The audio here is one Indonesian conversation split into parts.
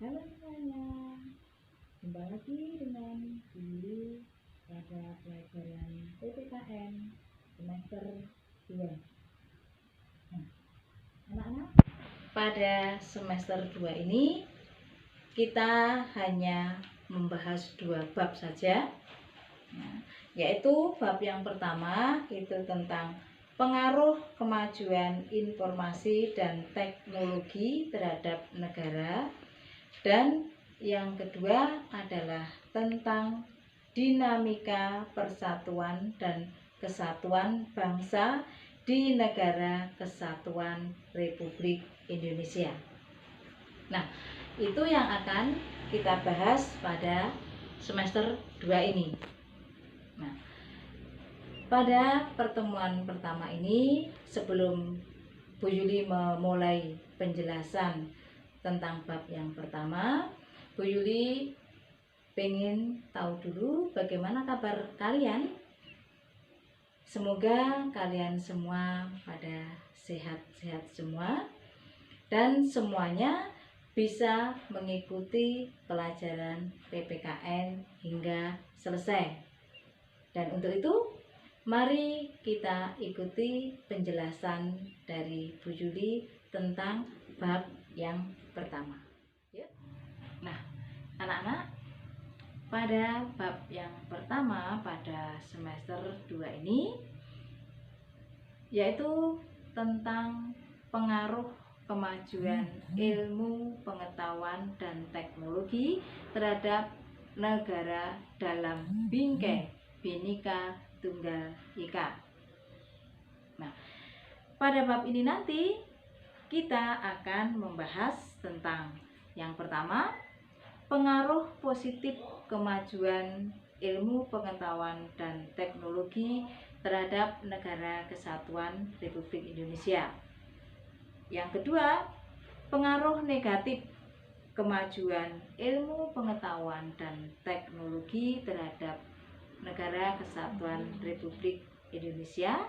Halo semuanya, jumpa lagi dengan Yuli pada pelajaran PPKN semester 2. Nah, anak-anak, pada semester 2 ini kita hanya membahas 2 bab saja, yaitu bab yang pertama itu tentang pengaruh kemajuan informasi dan teknologi terhadap negara, dan yang kedua adalah tentang dinamika persatuan dan kesatuan bangsa di Negara Kesatuan Republik Indonesia. Nah, itu yang akan kita bahas pada semester 2 ini. Nah, pada pertemuan pertama ini, sebelum Bu Yuli memulai penjelasan tentang bab yang pertama, Bu Yuli pengen tahu dulu bagaimana kabar kalian. Semoga kalian semua pada sehat-sehat semua dan semuanya bisa mengikuti pelajaran PPKN hingga selesai. Dan untuk itu, mari kita ikuti penjelasan dari Bu Yuli tentang bab yang pertama. Nah, anak-anak, pada bab yang pertama pada semester 2 ini yaitu tentang pengaruh kemajuan ilmu, pengetahuan, dan teknologi terhadap negara dalam Bhinneka Bhinneka Tunggal Ika. Nah, pada bab ini nanti kita akan membahas tentang yang pertama, pengaruh positif kemajuan ilmu, pengetahuan, dan teknologi terhadap Negara Kesatuan Republik Indonesia. Yang kedua, pengaruh negatif kemajuan ilmu, pengetahuan, dan teknologi terhadap Negara Kesatuan Republik Indonesia.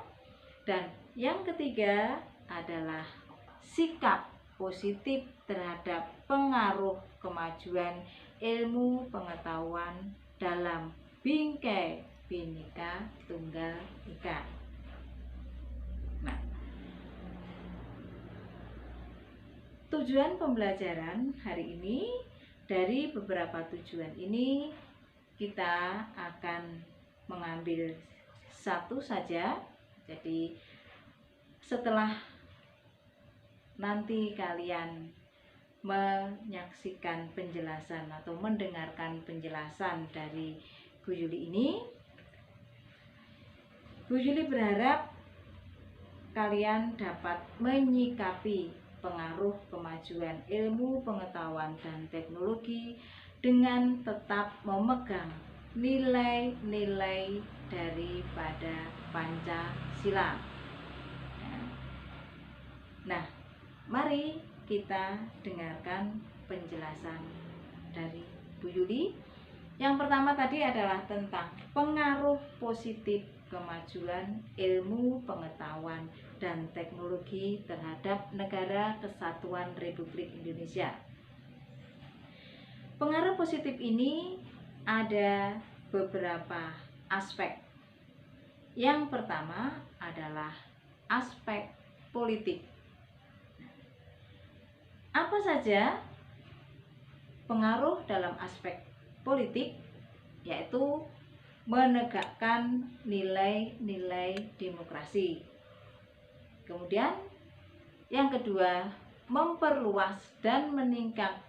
Dan yang ketiga adalah sikap positif terhadap pengaruh kemajuan ilmu, pengetahuan dalam Bhinneka Bhinneka Tunggal Ika. Nah, tujuan pembelajaran hari ini, dari beberapa tujuan ini kita akan mengambil satu saja. Jadi setelah nanti kalian menyaksikan penjelasan atau mendengarkan penjelasan dari Bu Yuli ini, Bu Yuli berharap kalian dapat menyikapi pengaruh kemajuan ilmu, pengetahuan, dan teknologi dengan tetap memegang nilai-nilai daripada Pancasila. Nah, mari kita dengarkan penjelasan dari Bu Yuli. Yang pertama tadi adalah tentang pengaruh positif kemajuan ilmu, pengetahuan, dan teknologi terhadap Negara Kesatuan Republik Indonesia. Pengaruh positif ini ada beberapa aspek. Yang pertama adalah aspek politik. Apa saja pengaruh dalam aspek politik? Yaitu menegakkan nilai-nilai demokrasi. Kemudian yang kedua, memperluas dan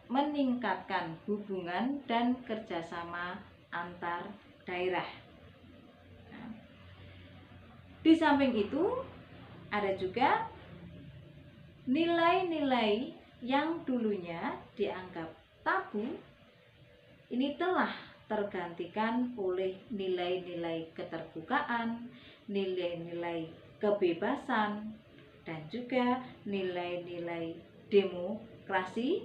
meningkatkan hubungan dan kerjasama antar daerah. Nah, di samping itu ada juga nilai-nilai yang dulunya dianggap tabu, ini telah tergantikan oleh nilai-nilai keterbukaan, nilai-nilai kebebasan, dan juga nilai-nilai demokrasi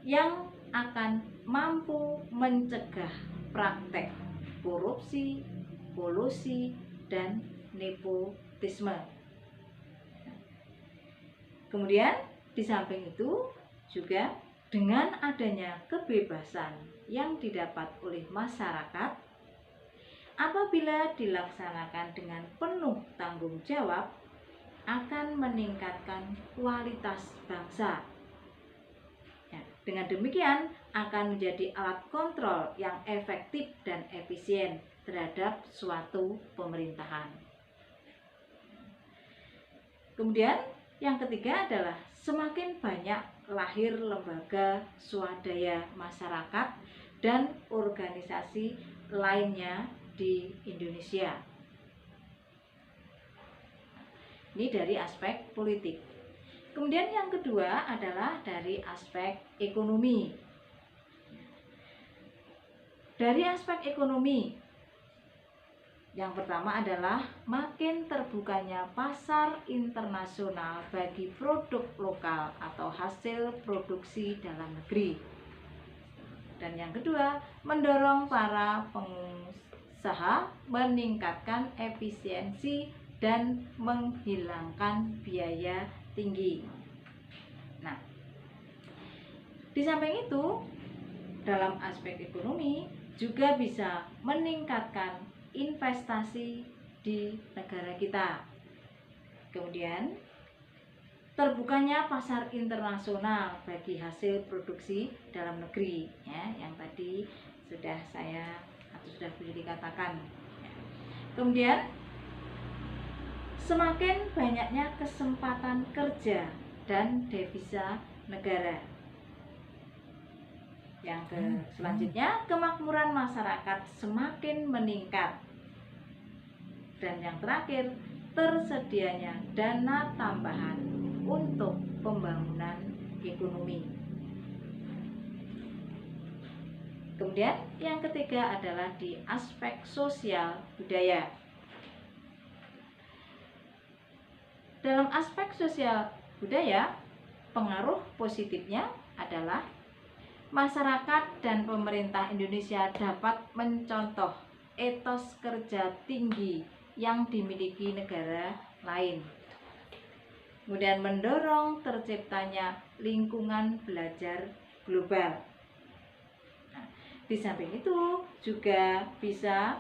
yang akan mampu mencegah praktek korupsi, kolusi, dan nepotisme. Kemudian di samping itu juga dengan adanya kebebasan yang didapat oleh masyarakat, apabila dilaksanakan dengan penuh tanggung jawab, akan meningkatkan kualitas bangsa. Ya, dengan demikian akan menjadi alat kontrol yang efektif dan efisien terhadap suatu pemerintahan. Kemudian yang ketiga adalah semakin banyak lahir lembaga swadaya masyarakat dan organisasi lainnya di Indonesia. Ini dari aspek politik. Kemudian yang kedua adalah dari aspek ekonomi. Dari aspek ekonomi, yang pertama adalah makin terbukanya pasar internasional bagi produk lokal atau hasil produksi dalam negeri. Dan yang kedua, mendorong para pengusaha meningkatkan efisiensi dan menghilangkan biaya tinggi. Nah, di samping itu, dalam aspek ekonomi juga bisa meningkatkan investasi di negara kita. Kemudian terbukanya pasar internasional bagi hasil produksi dalam negeri, ya, yang tadi sudah boleh dikatakan. Kemudian semakin banyaknya kesempatan kerja dan devisa negara. Yang selanjutnya, kemakmuran masyarakat semakin meningkat. Dan yang terakhir, tersedianya dana tambahan untuk pembangunan ekonomi. Kemudian yang ketiga adalah di aspek sosial budaya. Dalam aspek sosial budaya, pengaruh positifnya adalah masyarakat dan pemerintah Indonesia dapat mencontoh etos kerja tinggi yang dimiliki negara lain. Kemudian mendorong terciptanya lingkungan belajar global. Nah, di samping itu juga bisa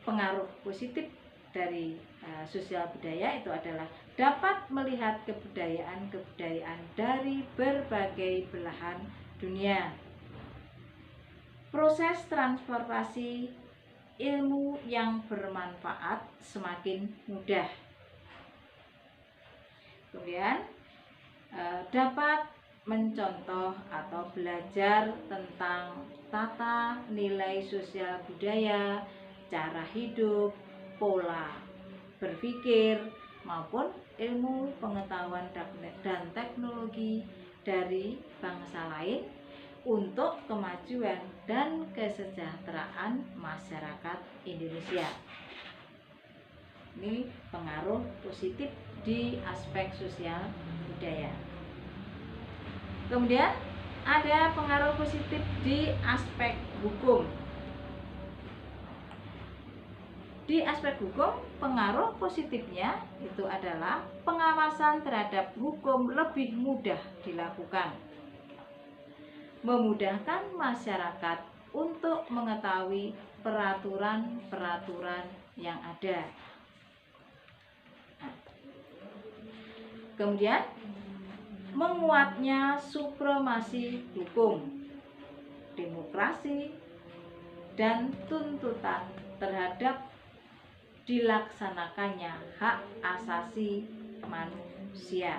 pengaruh positif dari sosial budaya itu adalah dapat melihat kebudayaan-kebudayaan dari berbagai belahan dunia. Proses transportasi ilmu yang bermanfaat semakin mudah. Kemudian dapat mencontoh atau belajar tentang tata nilai sosial budaya, cara hidup, pola berpikir, maupun ilmu pengetahuan dan teknologi dari bangsa lain untuk kemajuan dan kesejahteraan masyarakat Indonesia. Ini pengaruh positif di aspek sosial budaya. Kemudian ada pengaruh positif di aspek hukum. Di aspek hukum, pengaruh positifnya itu adalah pengawasan terhadap hukum lebih mudah dilakukan, memudahkan masyarakat untuk mengetahui peraturan-peraturan yang ada. Kemudian menguatnya supremasi hukum, demokrasi, dan tuntutan terhadap dilaksanakannya hak asasi manusia.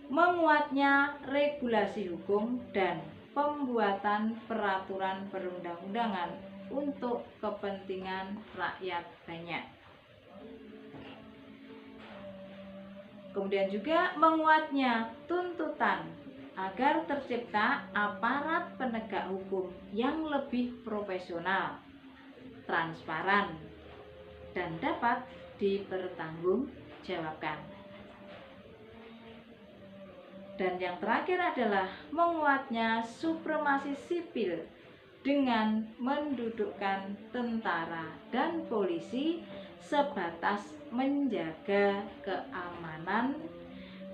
Menguatnya regulasi hukum dan pembuatan peraturan perundang-undangan untuk kepentingan rakyat banyak. Kemudian juga menguatnya tuntutan agar tercipta aparat penegak hukum yang lebih profesional, transparan, dan dapat dipertanggungjawabkan. Dan yang terakhir adalah menguatnya supremasi sipil dengan mendudukkan tentara dan polisi sebatas menjaga keamanan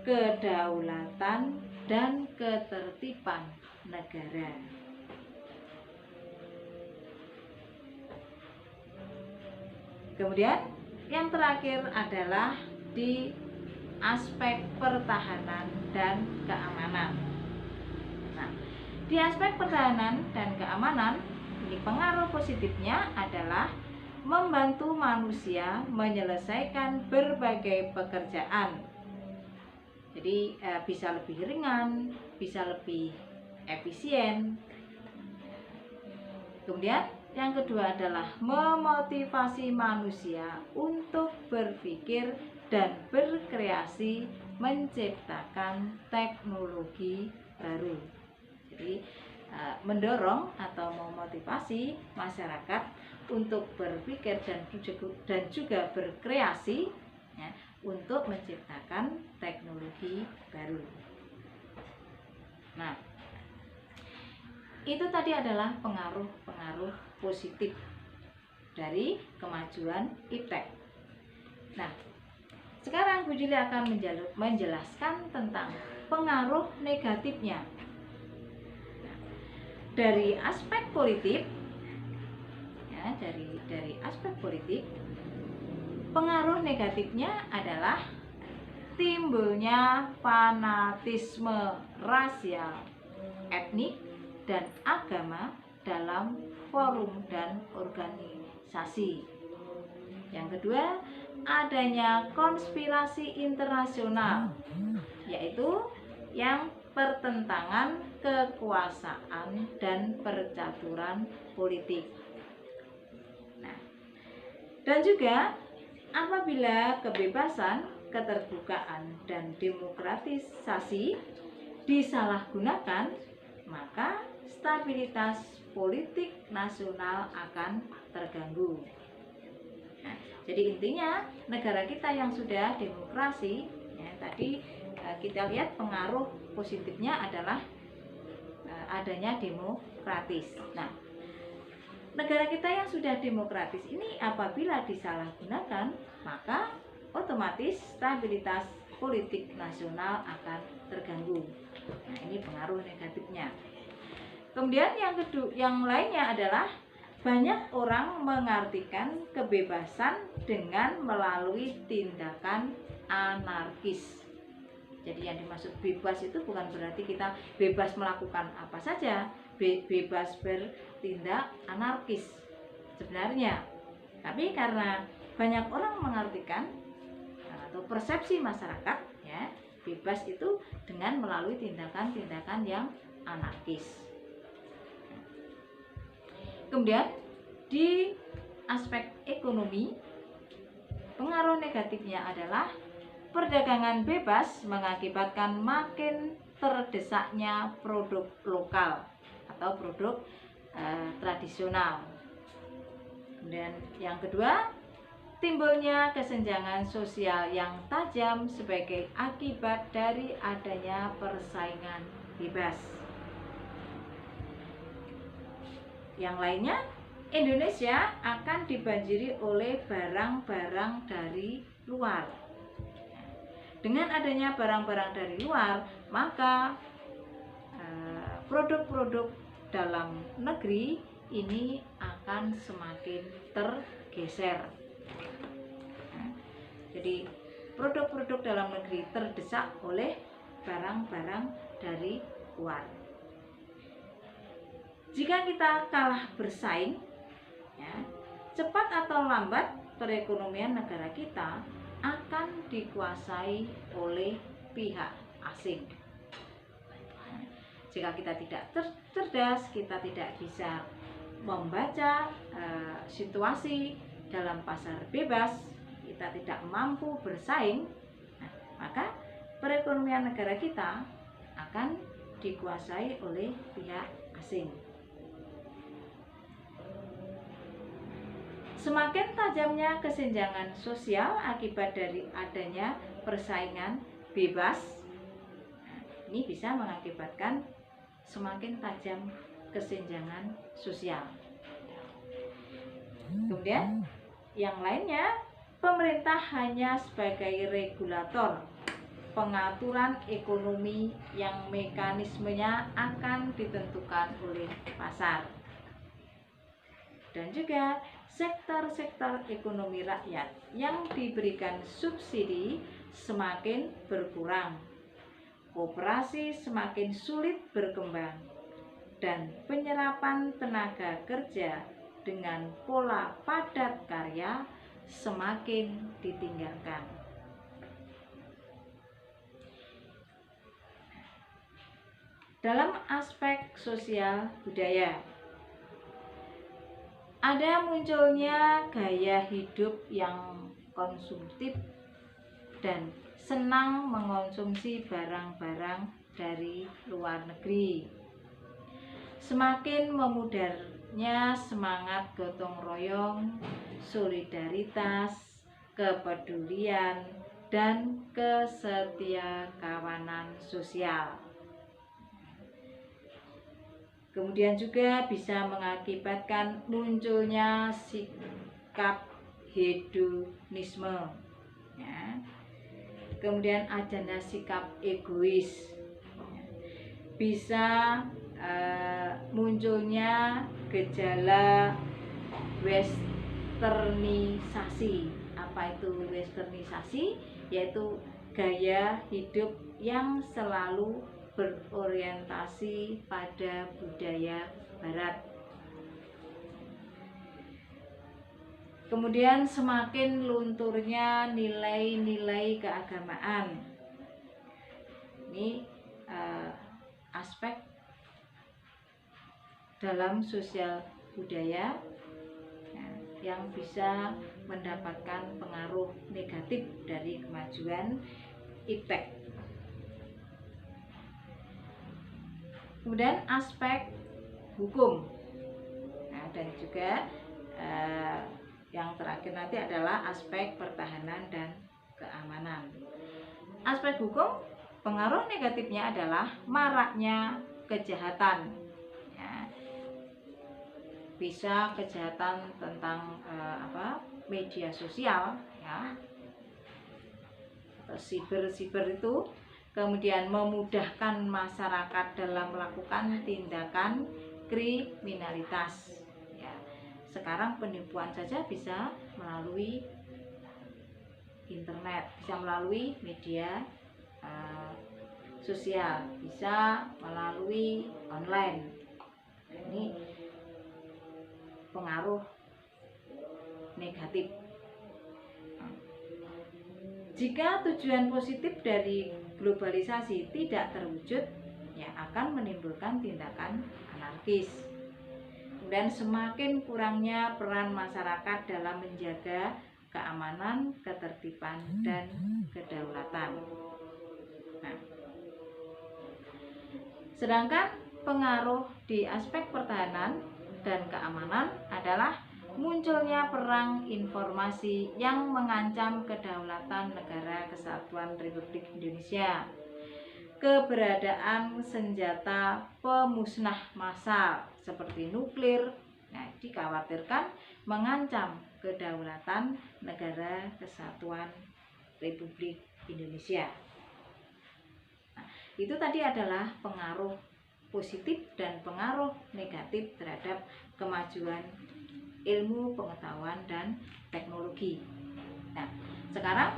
kedaulatan, dan ketertiban negara. Kemudian yang terakhir adalah di aspek pertahanan dan keamanan. Nah, di aspek pertahanan dan keamanan, ini pengaruh positifnya adalah membantu manusia menyelesaikan berbagai pekerjaan. Jadi bisa lebih ringan, bisa lebih efisien. Kemudian yang kedua adalah memotivasi manusia untuk berpikir dan berkreasi menciptakan teknologi baru. Jadi mendorong atau memotivasi masyarakat untuk berpikir dan juga berkreasi, ya, untuk menciptakan teknologi baru. Nah, itu tadi adalah pengaruh-pengaruh positif dari kemajuan iptek. Nah, sekarang Bu Juli akan menjelaskan tentang pengaruh negatifnya. Nah, dari aspek politik, ya, dari aspek politik, pengaruh negatifnya adalah timbulnya fanatisme rasial, etnik, dan agama dalam forum dan organisasi. Yang kedua, adanya konspirasi internasional, yaitu yang pertentangan kekuasaan dan percaturan politik. Nah, dan juga apabila kebebasan, keterbukaan, dan demokratisasi disalahgunakan, maka stabilitas politik nasional akan terganggu. Nah, jadi intinya negara kita yang sudah demokrasi, ya, tadi kita lihat pengaruh positifnya adalah adanya demokratis. Nah, negara kita yang sudah demokratis ini apabila disalahgunakan, maka otomatis stabilitas politik nasional akan terganggu. Nah, ini pengaruh negatifnya. Kemudian yang lainnya adalah banyak orang mengartikan kebebasan dengan melalui tindakan anarkis. Jadi yang dimaksud bebas itu bukan berarti kita bebas melakukan apa saja, bebas bertindak anarkis sebenarnya. Tapi karena banyak orang mengartikan atau persepsi masyarakat, ya, bebas itu dengan melalui tindakan-tindakan yang anarkis. Kemudian di aspek ekonomi, pengaruh negatifnya adalah perdagangan bebas mengakibatkan makin terdesaknya produk lokal atau produk tradisional. Kemudian yang kedua, timbulnya kesenjangan sosial yang tajam sebagai akibat dari adanya persaingan bebas. Yang lainnya, Indonesia akan dibanjiri oleh barang-barang dari luar. Dengan adanya barang-barang dari luar, maka produk-produk dalam negeri ini akan semakin tergeser. Jadi produk-produk dalam negeri terdesak oleh barang-barang dari luar. Jika kita kalah bersaing, ya, cepat atau lambat perekonomian negara kita akan dikuasai oleh pihak asing. Jika kita tidak cerdas, kita tidak bisa membaca situasi dalam pasar bebas, kita tidak mampu bersaing, maka perekonomian negara kita akan dikuasai oleh pihak asing. Semakin tajamnya kesenjangan sosial akibat dari adanya persaingan bebas, ini bisa mengakibatkan semakin tajam kesenjangan sosial. Kemudian yang lainnya, pemerintah hanya sebagai regulator pengaturan ekonomi yang mekanismenya akan ditentukan oleh pasar. Dan juga sektor-sektor ekonomi rakyat yang diberikan subsidi semakin berkurang, koperasi semakin sulit berkembang, dan penyerapan tenaga kerja dengan pola padat karya semakin ditinggalkan. Dalam aspek sosial budaya, ada munculnya gaya hidup yang konsumtif dan senang mengonsumsi barang-barang dari luar negeri. Semakin memudarnya semangat gotong royong, solidaritas, kepedulian, dan kesetiakawanan sosial. Kemudian juga bisa mengakibatkan munculnya sikap hedonisme, ya. Kemudian adanya sikap egois, bisa munculnya gejala westernisasi. Apa itu westernisasi? Yaitu gaya hidup yang selalu berorientasi pada budaya barat. Kemudian semakin lunturnya nilai-nilai keagamaan. Ini aspek dalam sosial budaya yang bisa mendapatkan pengaruh negatif dari kemajuan iptek. Kemudian aspek hukum, dan juga yang terakhir nanti adalah aspek pertahanan dan keamanan. Aspek hukum, pengaruh negatifnya adalah maraknya kejahatan, ya. Bisa kejahatan tentang media sosial, ya, atau siber itu. Kemudian memudahkan masyarakat dalam melakukan tindakan kriminalitas, ya. Sekarang penipuan saja bisa melalui internet, bisa melalui media sosial, bisa melalui online. Ini pengaruh negatif. Jika tujuan positif dari globalisasi tidak terwujud, ya akan menimbulkan tindakan anarkis. Dan semakin kurangnya peran masyarakat dalam menjaga keamanan, ketertiban, dan kedaulatan. Nah, sedangkan pengaruh di aspek pertahanan dan keamanan adalah munculnya perang informasi yang mengancam kedaulatan Negara Kesatuan Republik Indonesia. Keberadaan senjata pemusnah massal seperti nuklir, dikhawatirkan mengancam kedaulatan Negara Kesatuan Republik Indonesia. Itu tadi adalah pengaruh positif dan pengaruh negatif terhadap kemajuan ilmu pengetahuan dan teknologi. Nah, sekarang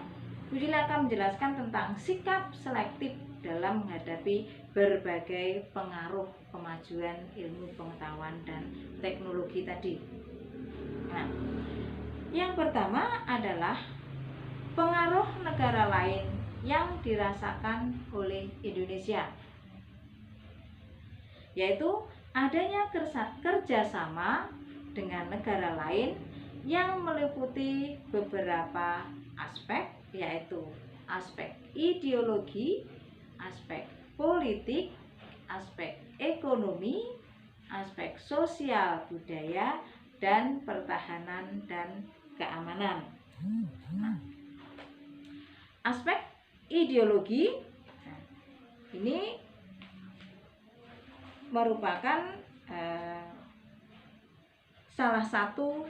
Bu Juli akan menjelaskan tentang sikap selektif dalam menghadapi berbagai pengaruh kemajuan ilmu pengetahuan dan teknologi tadi. Nah, yang pertama adalah pengaruh negara lain yang dirasakan oleh Indonesia, yaitu adanya kerjasama dengan negara lain yang meliputi beberapa aspek, yaitu aspek ideologi, aspek politik, aspek ekonomi, aspek sosial budaya, dan pertahanan dan keamanan. Aspek ideologi ini merupakan salah satu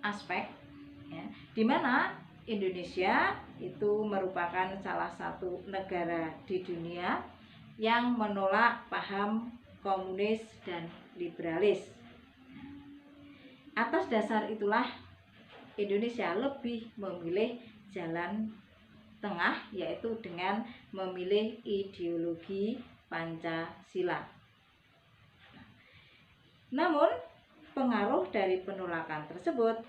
aspek, ya, di mana Indonesia itu merupakan salah satu negara di dunia yang menolak paham komunis dan liberalis. Atas dasar itulah Indonesia lebih memilih jalan tengah, yaitu dengan memilih ideologi Pancasila. Namun, pengaruh dari penolakan tersebut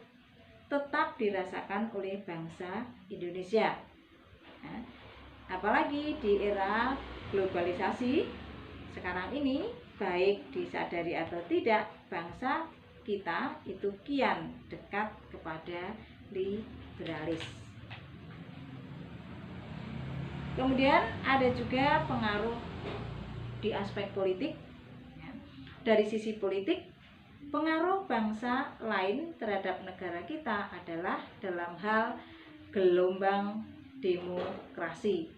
tetap dirasakan oleh bangsa Indonesia. Nah, apalagi di era globalisasi sekarang ini, baik disadari atau tidak, bangsa kita itu kian dekat kepada liberalis. Kemudian ada juga pengaruh di aspek politik. Dari sisi politik, pengaruh bangsa lain terhadap negara kita adalah dalam hal gelombang demokrasi.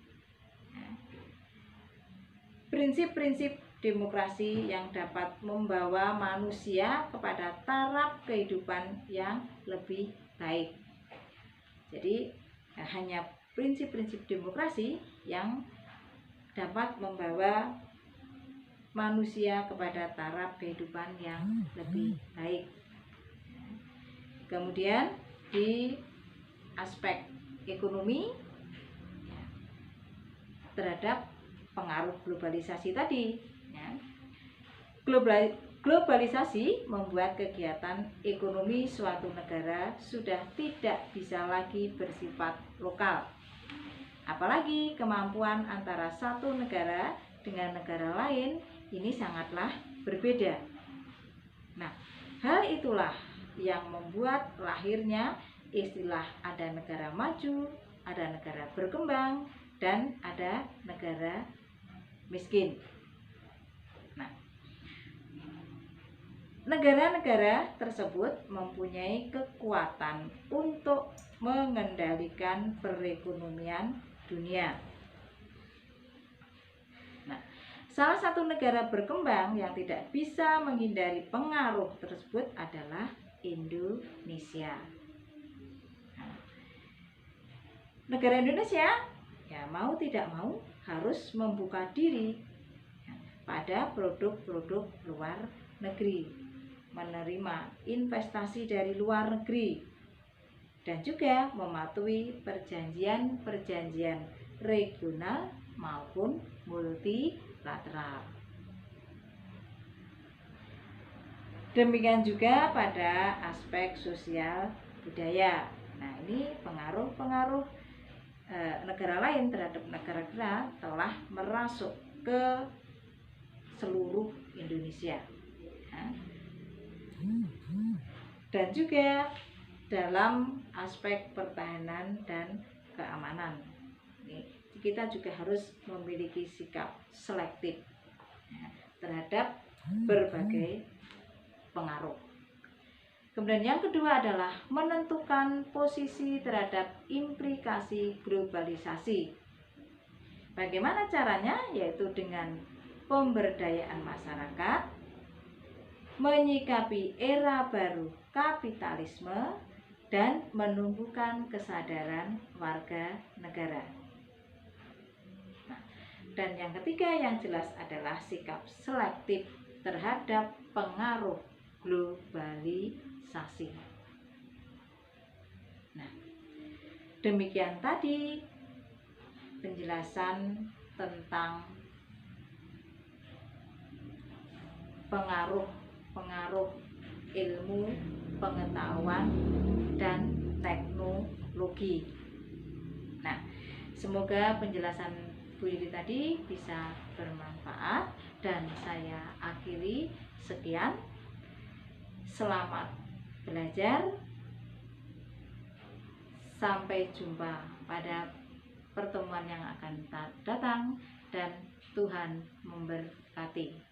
Prinsip-prinsip demokrasi yang dapat membawa manusia kepada taraf kehidupan yang lebih baik. Jadi hanya prinsip-prinsip demokrasi yang dapat membawa manusia kepada taraf kehidupan yang lebih baik. Kemudian di aspek ekonomi, terhadap pengaruh globalisasi tadi. Globalisasi membuat kegiatan ekonomi suatu negara sudah tidak bisa lagi bersifat lokal. Apalagi kemampuan antara satu negara dengan negara lain ini sangatlah berbeda. Nah, hal itulah yang membuat lahirnya istilah ada negara maju, ada negara berkembang, dan ada negara miskin. Nah, negara-negara tersebut mempunyai kekuatan untuk mengendalikan perekonomian dunia. Nah, salah satu negara berkembang yang tidak bisa menghindari pengaruh tersebut adalah Indonesia. Nah, negara Indonesia ya mau tidak mau harus membuka diri pada produk-produk luar negeri, menerima investasi dari luar negeri, dan juga mematuhi perjanjian-perjanjian regional maupun multilateral. Demikian juga pada aspek sosial budaya. Nah, ini pengaruh-pengaruh negara lain terhadap negara kita telah merasuk ke seluruh Indonesia. Dan juga dalam aspek pertahanan dan keamanan, kita juga harus memiliki sikap selektif terhadap berbagai pengaruh. Kemudian yang kedua adalah menentukan posisi terhadap implikasi globalisasi. Bagaimana caranya? Yaitu dengan pemberdayaan masyarakat, menyikapi era baru kapitalisme, dan menumbuhkan kesadaran warga negara. Nah, dan yang ketiga yang jelas adalah sikap selektif terhadap pengaruh globalisasi. Nah, demikian tadi penjelasan tentang pengaruh ilmu, pengetahuan, dan teknologi. Nah, semoga penjelasan Bu Yudi tadi bisa bermanfaat, dan saya akhiri sekian. Selamat belajar. Sampai jumpa pada pertemuan yang akan datang, dan Tuhan memberkati.